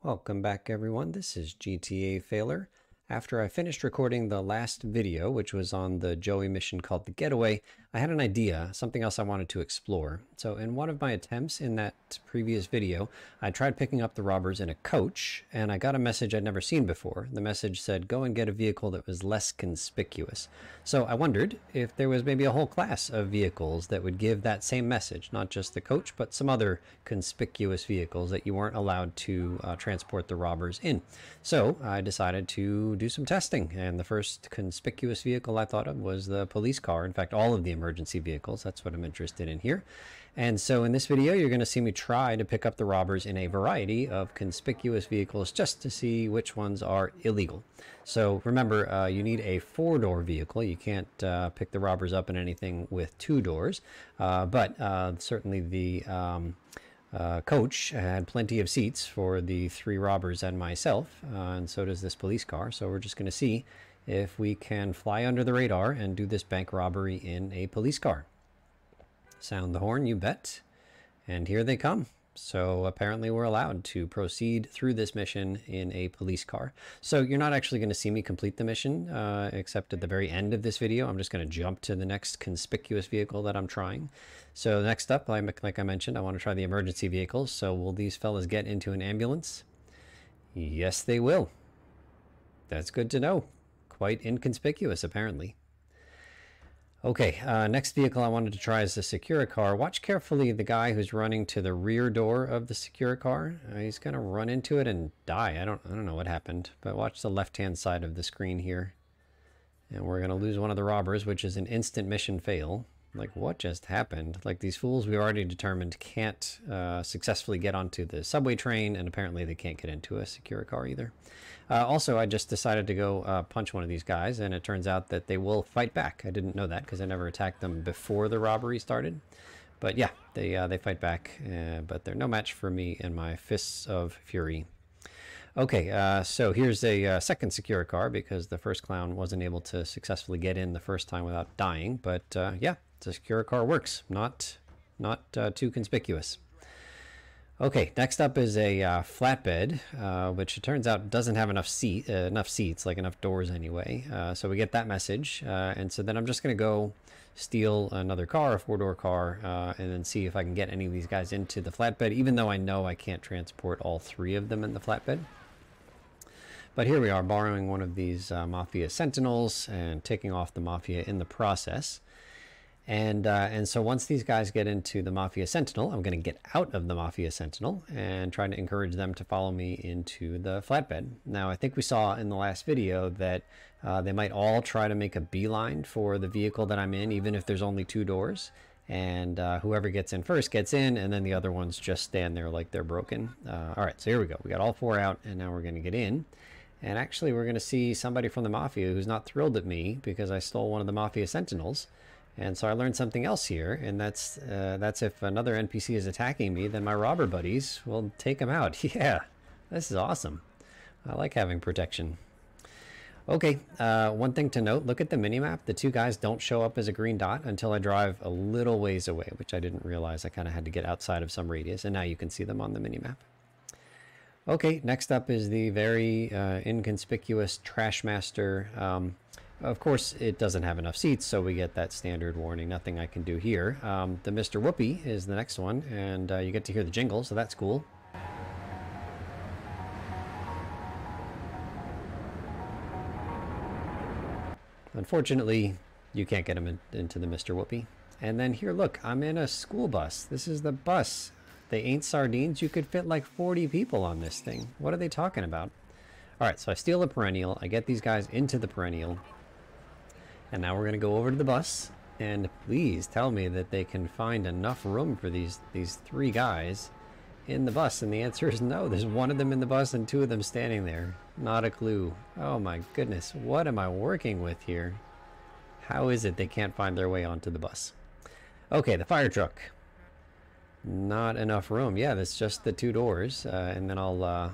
Welcome back everyone, this is GTA Failer. After I finished recording the last video, which was on the Joey mission called the Getaway, I had an idea, something else I wanted to explore. So in one of my attempts in that previous video, I tried picking up the robbers in a coach, and I got a message I'd never seen before. The message said, go and get a vehicle that was less conspicuous. So I wondered if there was maybe a whole class of vehicles that would give that same message, not just the coach, but some other conspicuous vehicles that you weren't allowed to transport the robbers in. So I decided to do some testing, and the first conspicuous vehicle I thought of was the police car. In fact, all of the emergency vehicles, that's what I'm interested in here. And so in this video, you're going to see me try to pick up the robbers in a variety of conspicuous vehicles just to see which ones are illegal. So remember, you need a 4-door vehicle. You can't pick the robbers up in anything with 2 doors, but certainly the coach had plenty of seats for the 3 robbers and myself, and so does this police car. So we're just going to see if we can fly under the radar and do this bank robbery in a police car. Sound the horn, you bet. And here they come. So apparently we're allowed to proceed through this mission in a police car. So you're not actually going to see me complete the mission, except at the very end of this video. I'm just going to jump to the next conspicuous vehicle that I'm trying. So next up, like I mentioned, I want to try the emergency vehicles. So will these fellas get into an ambulance? Yes, they will. That's good to know. Quite inconspicuous, apparently. Okay, next vehicle I wanted to try is the Secura car. Watch carefully the guy who's running to the rear door of the Secura car. He's gonna run into it and die. I don't know what happened, but watch the left-hand side of the screen here. And we're gonna lose one of the robbers, which is an instant mission fail. Like, what just happened? Like, these fools we already determined can't successfully get onto the subway train, and apparently they can't get into a Secura car either. Also, I just decided to go punch one of these guys, and it turns out that they will fight back. I didn't know that because I never attacked them before the robbery started. But yeah, they fight back, but they're no match for me and my fists of fury. Okay, so here's a second Secura car because the first clown wasn't able to successfully get in the first time without dying. But yeah, the Secura car works, not too conspicuous. Okay, next up is a flatbed, which it turns out doesn't have enough seats, like enough doors anyway. So we get that message, and so then I'm just going to go steal another car, a 4-door car, and then see if I can get any of these guys into the flatbed, even though I know I can't transport all 3 of them in the flatbed. But here we are, borrowing one of these Mafia Sentinels and taking off the Mafia in the process. And so once these guys get into the Mafia Sentinel, I'm going to get out of the Mafia Sentinel and try to encourage them to follow me into the flatbed. Now, I think we saw in the last video that they might all try to make a beeline for the vehicle that I'm in, even if there's only 2 doors. And whoever gets in first gets in, and then the other ones just stand there like they're broken. All right, so here we go. We got all 4 out, and now we're going to get in. And actually, we're going to see somebody from the Mafia who's not thrilled at me because I stole one of the Mafia Sentinels. And so I learned something else here, and that's if another NPC is attacking me, then my robber buddies will take him out. Yeah, this is awesome. I like having protection. Okay, one thing to note, look at the minimap. The 2 guys don't show up as a green dot until I drive a little ways away, which I didn't realize. I kind of had to get outside of some radius, and now you can see them on the minimap. Okay, next up is the very inconspicuous Trashmaster. Of course, it doesn't have enough seats, so we get that standard warning. Nothing I can do here. The Mr. Whoopee is the next one, and you get to hear the jingle, so that's cool. Unfortunately, you can't get him into the Mr. Whoopee. And then here, look, I'm in a school bus. This is the bus. They ain't sardines. You could fit like 40 people on this thing. What are they talking about? All right, so I steal a perennial. I get these guys into the perennial. And now we're going to go over to the bus. And please tell me that they can find enough room for these 3 guys in the bus. And the answer is no. There's 1 of them in the bus and 2 of them standing there. Not a clue. Oh my goodness. What am I working with here? How is it they can't find their way onto the bus? Okay, the fire truck. Not enough room. Yeah, that's just the 2 doors. And then I'll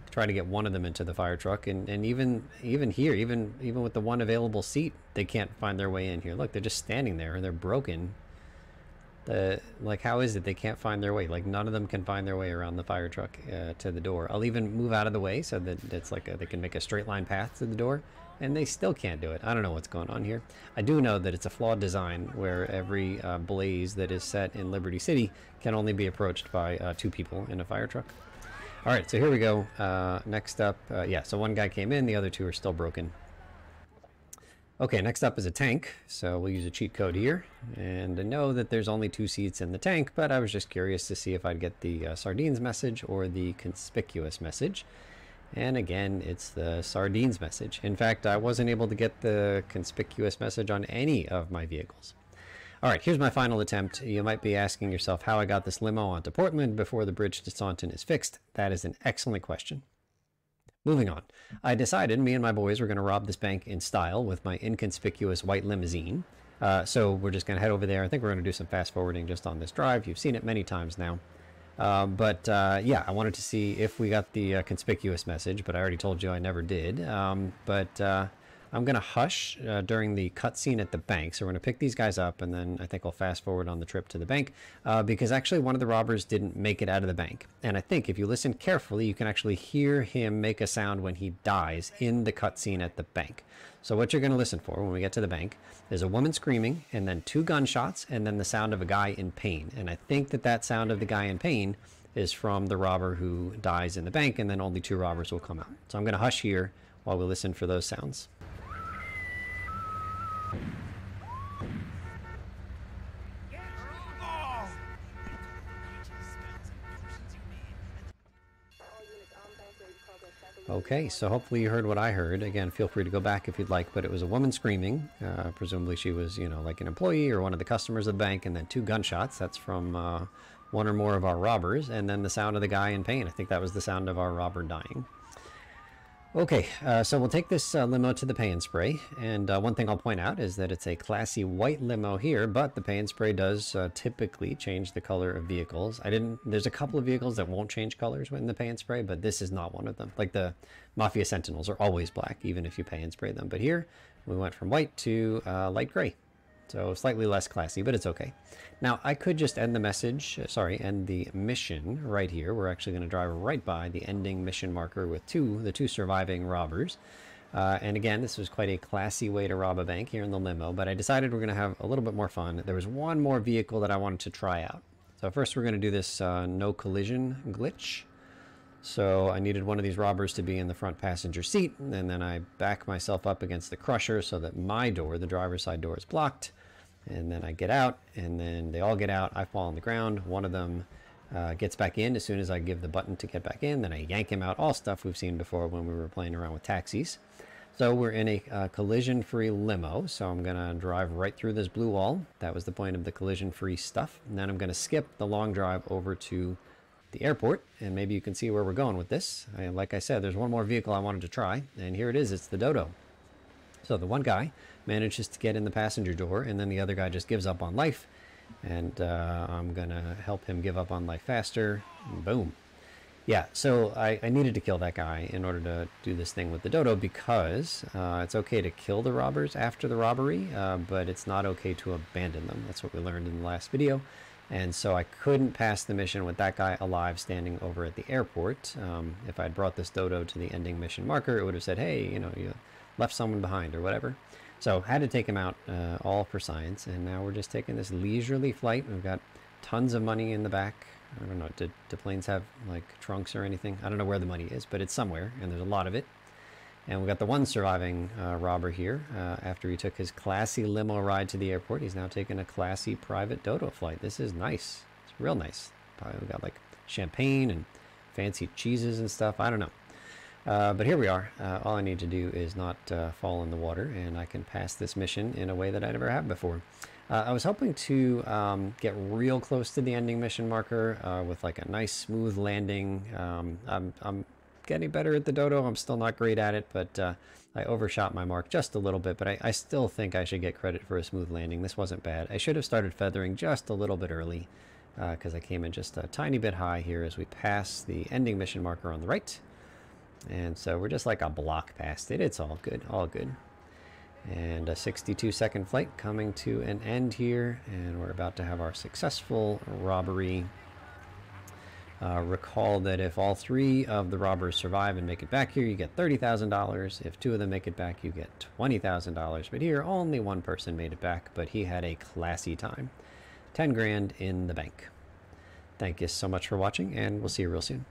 try to get 1 of them into the fire truck, and even here, even with the 1 available seat, they can't find their way in here. Look, they're just standing there and they're broken. Like, how is it they can't find their way? Like, none of them can find their way around the fire truck to the door. I'll even move out of the way so that it's like they can make a straight line path to the door, and they still can't do it. I don't know what's going on here. I do know that it's a flawed design where every blaze that is set in Liberty City can only be approached by 2 people in a fire truck. All right, so here we go. Next up, yeah, so one guy came in, the other 2 are still broken. Okay, next up is a tank, so we'll use a cheat code here, and I know that there's only 2 seats in the tank, but I was just curious to see if I'd get the sardines message or the conspicuous message, and again, it's the sardines message. In fact, I wasn't able to get the conspicuous message on any of my vehicles. All right, here's my final attempt. You might be asking yourself how I got this limo onto Portland before the bridge to Staunton is fixed. That is an excellent question. Moving on, I decided me and my boys were going to rob this bank in style with my inconspicuous white limousine. So we're just going to head over there. I think we're going to do some fast forwarding just on this drive. You've seen it many times now. Yeah, I wanted to see if we got the conspicuous message, but I already told you I never did. I'm going to hush during the cutscene at the bank. So we're going to pick these guys up, and then I think I'll fast forward on the trip to the bank because actually one of the robbers didn't make it out of the bank. And I think if you listen carefully, you can actually hear him make a sound when he dies in the cutscene at the bank. So what you're going to listen for when we get to the bank is a woman screaming, and then 2 gunshots, and then the sound of a guy in pain. And I think that that sound of the guy in pain is from the robber who dies in the bank, and then only 2 robbers will come out. So I'm going to hush here while we listen for those sounds. Okay, so hopefully you heard what I heard. Again, feel free to go back if you'd like, but it was a woman screaming. Presumably she was, you know, like an employee or one of the customers of the bank, and then 2 gunshots. That's from 1 or more of our robbers, and then the sound of the guy in pain. I think that was the sound of our robber dying. Okay, so we'll take this limo to the Pay and Spray, and one thing I'll point out is that it's a classy white limo here, but the Pay and Spray does typically change the color of vehicles. There's a couple of vehicles that won't change colors in the Pay and Spray, but this is not one of them. Like the Mafia Sentinels are always black, even if you Pay and Spray them. But here, we went from white to light gray. So slightly less classy, but it's okay. Now, I could just end the message, end the mission right here. We're actually going to drive right by the ending mission marker with the two surviving robbers. And again, this was quite a classy way to rob a bank here in the limo, but I decided we're going to have a little bit more fun. There was one more vehicle that I wanted to try out. So first we're going to do this no collision glitch. So I needed one of these robbers to be in the front passenger seat, and then I back myself up against the crusher so that my door, the driver's side door, is blocked. And then I get out, and then they all get out. I fall on the ground. One of them gets back in as soon as I give the button to get back in. Then I yank him out. All stuff we've seen before when we were playing around with taxis. So we're in a collision-free limo. So I'm going to drive right through this blue wall. That was the point of the collision-free stuff. And then I'm going to skip the long drive over to the airport. And maybe you can see where we're going with this. Like I said, there's one more vehicle I wanted to try. And here it is. It's the Dodo. So the one guy manages to get in the passenger door, and then the other guy just gives up on life. And I'm going to help him give up on life faster. And boom. Yeah, so I needed to kill that guy in order to do this thing with the Dodo because it's okay to kill the robbers after the robbery, but it's not okay to abandon them. That's what we learned in the last video. And so I couldn't pass the mission with that guy alive standing over at the airport. If I'd brought this Dodo to the ending mission marker, it would have said, hey, you know, you left someone behind or whatever. So had to take him out, all for science. And now we're just taking this leisurely flight. We've got tons of money in the back. I don't know, do planes have like trunks or anything? I don't know where the money is, but it's somewhere, and there's a lot of it. And we've got the one surviving robber here. After he took his classy limo ride to the airport, he's now taking a classy private Dodo flight. This is nice. It's real nice. Probably we've got like champagne and fancy cheeses and stuff. I don't know. But here we are. All I need to do is not fall in the water, and I can pass this mission in a way that I never have before. I was hoping to get real close to the ending mission marker with like a nice smooth landing. I'm getting better at the Dodo. I'm still not great at it, but I overshot my mark just a little bit, but I still think I should get credit for a smooth landing. This wasn't bad. I should have started feathering just a little bit early because I came in just a tiny bit high here as we pass the ending mission marker on the right. And so we're just like a block past it. It's all good, all good. And a 62-second flight coming to an end here, and we're about to have our successful robbery. Recall that if all 3 of the robbers survive and make it back here, you get $30,000. If 2 of them make it back, you get $20,000. But here, only 1 person made it back, but he had a classy time. 10 grand in the bank. Thank you so much for watching, and we'll see you real soon.